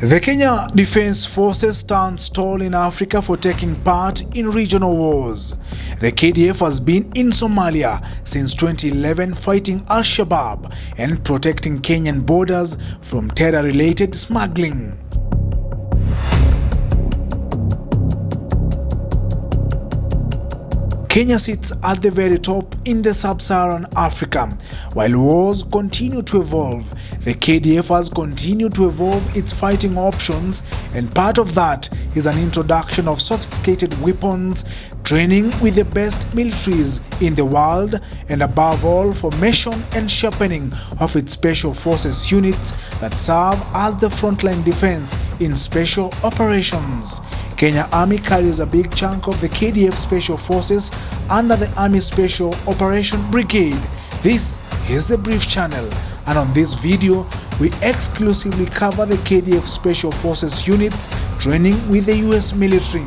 The Kenya Defence Forces stands tall in Africa for taking part in regional wars. The KDF has been in Somalia since 2011 fighting Al-Shabaab and protecting Kenyan borders from terror-related smuggling. Kenya sits at the very top in the sub-Saharan Africa. While wars continue to evolve, the KDF has continued to evolve its fighting options, and part of that is an introduction of sophisticated weapons, training with the best militaries in the world, and above all, formation and sharpening of its special forces units that serve as the frontline defense in special operations. Kenya Army carries a big chunk of the KDF Special Forces under the Army Special Operation Brigade. This is the Brief Channel, and on this video, we exclusively cover the KDF Special Forces units training with the US military.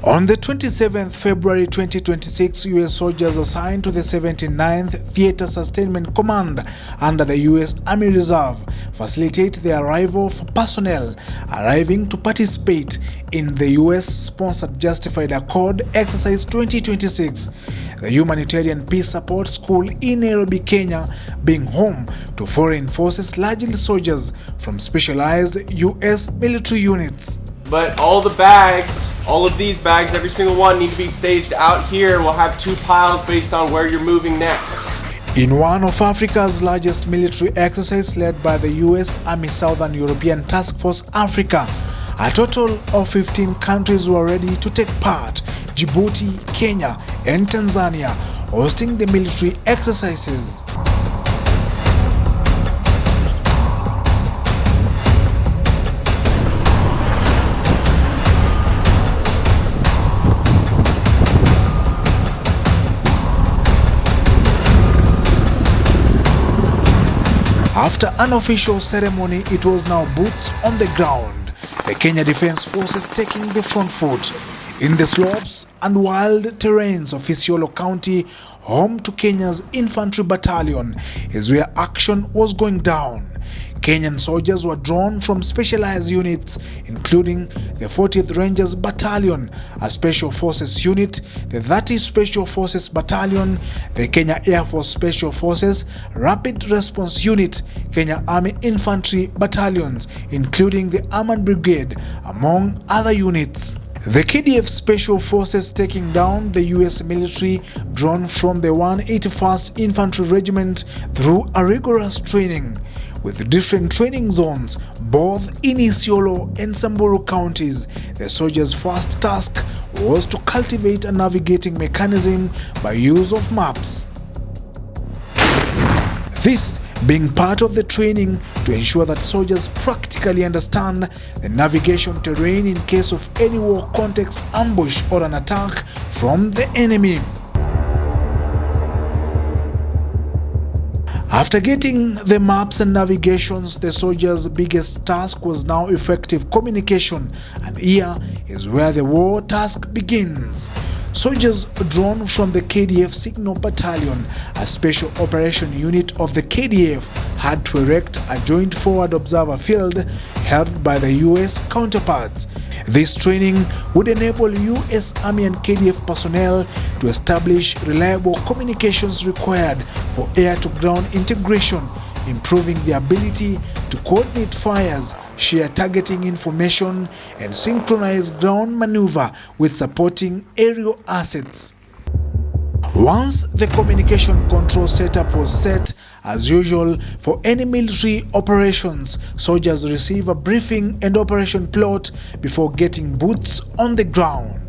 On the 27th February 2026, US soldiers assigned to the 79th Theater Sustainment Command under the US Army Reserve facilitate the arrival of personnel arriving to participate in the US-sponsored Justified Accord Exercise 2026, the Humanitarian Peace Support School in Nairobi, Kenya, being home to foreign forces, largely soldiers from specialized US military units. But all the bags, all of these bags, every single one need to be staged out here. We'll have two piles based on where you're moving next. In one of Africa's largest military exercises led by the US Army Southern European Task Force Africa, a total of 15 countries were ready to take part: Djibouti, Kenya, and Tanzania hosting the military exercises. After an official ceremony, it was now boots on the ground. The Kenya Defence Forces taking the front foot. In the slopes and wild terrains of Isiolo County, home to Kenya's Infantry Battalion, is where action was going down. Kenyan soldiers were drawn from specialized units, including the 40th Rangers Battalion, a Special Forces unit, the 30th Special Forces Battalion, the Kenya Air Force Special Forces, Rapid Response Unit, Kenya Army Infantry Battalions, including the Armored Brigade, among other units. The KDF Special Forces taking down the US military drawn from the 181st Infantry Regiment through a rigorous training, with different training zones both in Isiolo and Samburu counties. The soldiers' first task was to cultivate a navigating mechanism by use of maps. This being part of the training to ensure that soldiers practically understand the navigation terrain in case of any war context, ambush, or an attack from the enemy. After getting the maps and navigations, the soldiers' biggest task was now effective communication, and here is where the war task begins. Soldiers drawn from the KDF Signal Battalion, a special operation unit of the KDF, had to erect a joint forward observer field helped by the US counterparts. This training would enable US Army and KDF personnel to establish reliable communications required for air-to-ground integration, improving the ability to coordinate fires, share targeting information, and synchronize ground maneuver with supporting aerial assets. Once the communication control setup was set, as usual for any military operations, soldiers receive a briefing and operation plot before getting boots on the ground.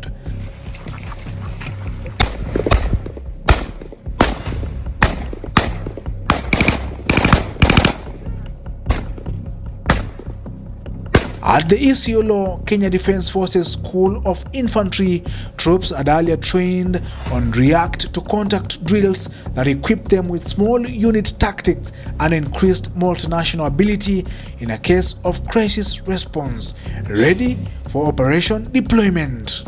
At the Isiolo Kenya Defence Forces School of Infantry, troops had earlier trained on react to contact drills that equipped them with small unit tactics and increased multinational ability in a case of crisis response, ready for operation deployment.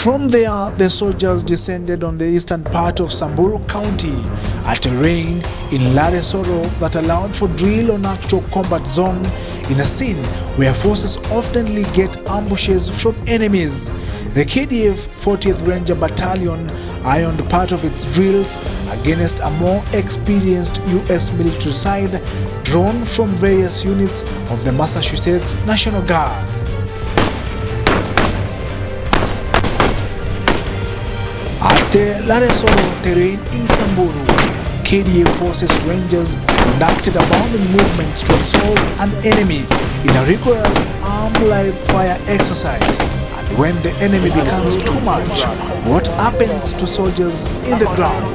From there, the soldiers descended on the eastern part of Samburu County, a terrain in Laresoro that allowed for drill on actual combat zone in a scene where forces often get ambushes from enemies. The KDF 40th Ranger Battalion ironed part of its drills against a more experienced US military side drawn from various units of the Massachusetts National Guard. At the Laresoro terrain in Samburu, KDF Forces Rangers conducted abounding movements to assault an enemy in a rigorous armed live fire exercise. And when the enemy becomes too much, what happens to soldiers in the ground?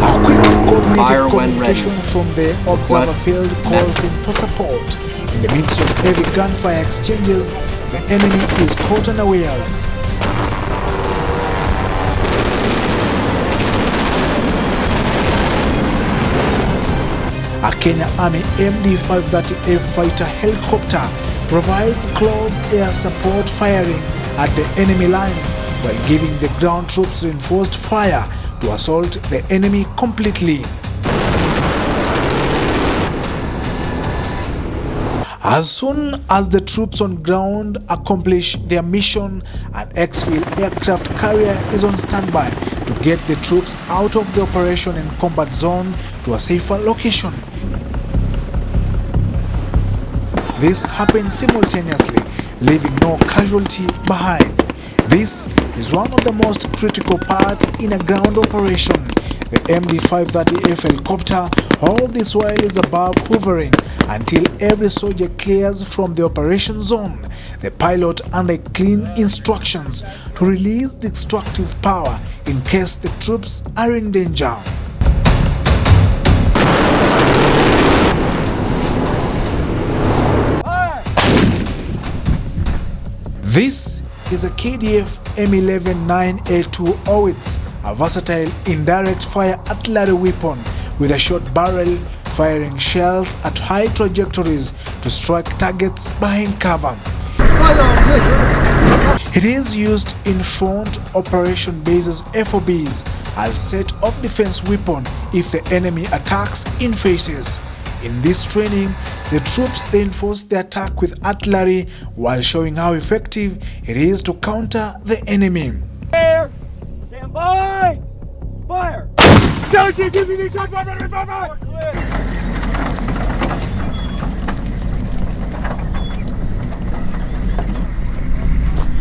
A quick coordinated communication from the observer field calls in for support. In the midst of heavy gunfire exchanges, the enemy is caught unawares. A Kenya Army MD-530F fighter helicopter provides close air support firing at the enemy lines while giving the ground troops reinforced fire to assault the enemy completely. As soon as the troops on ground accomplish their mission, an exfil aircraft carrier is on standby to get the troops out of the operation and combat zone to a safer location. This happens simultaneously, leaving no casualty behind. This is one of the most critical parts in a ground operation. The MD-530F helicopter all this while is above hovering until every soldier clears from the operation zone. The pilot under clean instructions to release destructive power in case the troops are in danger. This is a KDF M11-9A2 Howitz, a versatile indirect fire artillery weapon with a short barrel firing shells at high trajectories to strike targets behind cover. It is used in front operation bases FOBs as set of defense weapon if the enemy attacks in phases. In this training, the troops reinforce the attack with artillery while showing how effective it is to counter the enemy. Fire! Stand by! Fire!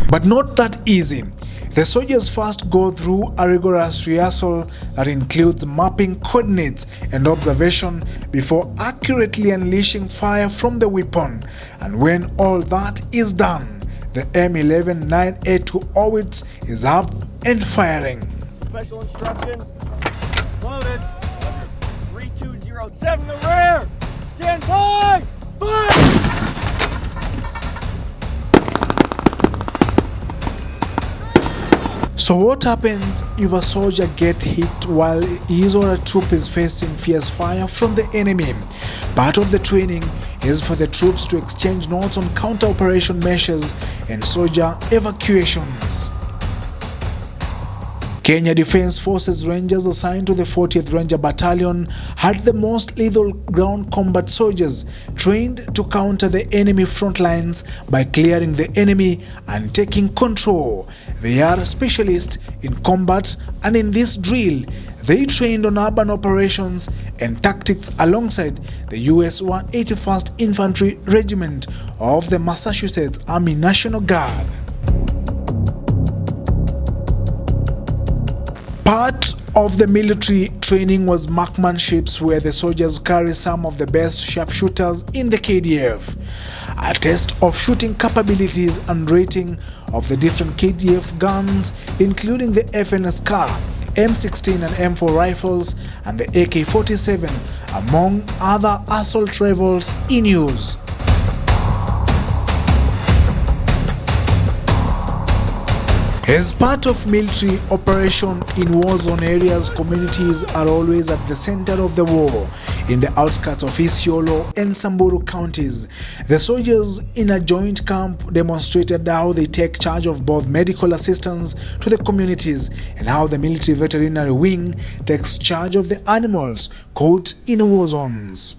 But not that easy. The soldiers first go through a rigorous rehearsal that includes mapping coordinates and observation before accurately unleashing fire from the weapon. And when all that is done, the M11-9A2 Howitz is up and firing. Special instructions. Loaded. 3207 the rear. Stand by. Fire! So what happens if a soldier gets hit while his or her troop is facing fierce fire from the enemy? Part of the training is for the troops to exchange notes on counter-operation measures and soldier evacuations. Kenya Defense Forces Rangers assigned to the 40th Ranger Battalion had the most lethal ground combat soldiers trained to counter the enemy front lines by clearing the enemy and taking control. They are specialists in combat, and in this drill, they trained on urban operations and tactics alongside the US 181st Infantry Regiment of the Massachusetts Army National Guard. Part of the military training was marksmanships, where the soldiers carry some of the best sharpshooters in the KDF. A test of shooting capabilities and rating of the different KDF guns, including the FNS car, M16 and M4 rifles, and the AK-47, among other assault rifles in use. As part of military operation in war-zone areas, communities are always at the center of the war. In the outskirts of Isiolo and Samburu counties, the soldiers in a joint camp demonstrated how they take charge of both medical assistance to the communities and how the military veterinary wing takes charge of the animals caught in war zones.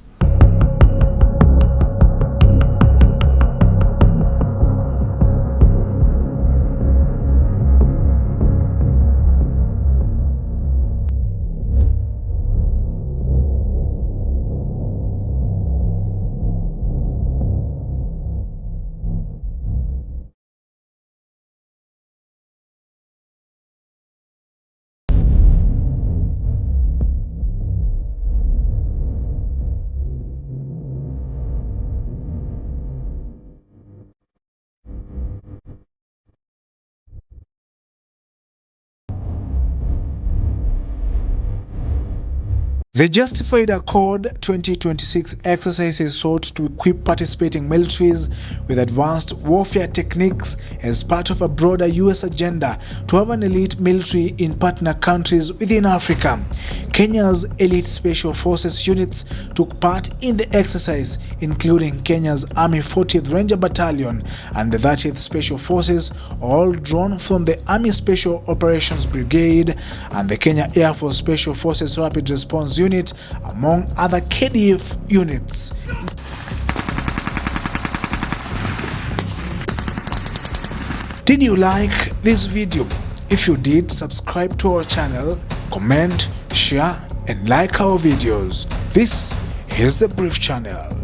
The Justified Accord 2026 exercises sought to equip participating militaries with advanced warfare techniques as part of a broader US agenda to have an elite military in partner countries within Africa. Kenya's elite special forces units took part in the exercise, including Kenya's Army 40th Ranger Battalion and the 30th Special Forces, all drawn from the Army Special Operations Brigade and the Kenya Air Force Special Forces Rapid Response Unit, among other KDF units. Did you like this video? If you did, subscribe to our channel, comment, share and like our videos. This is the Brief Channel.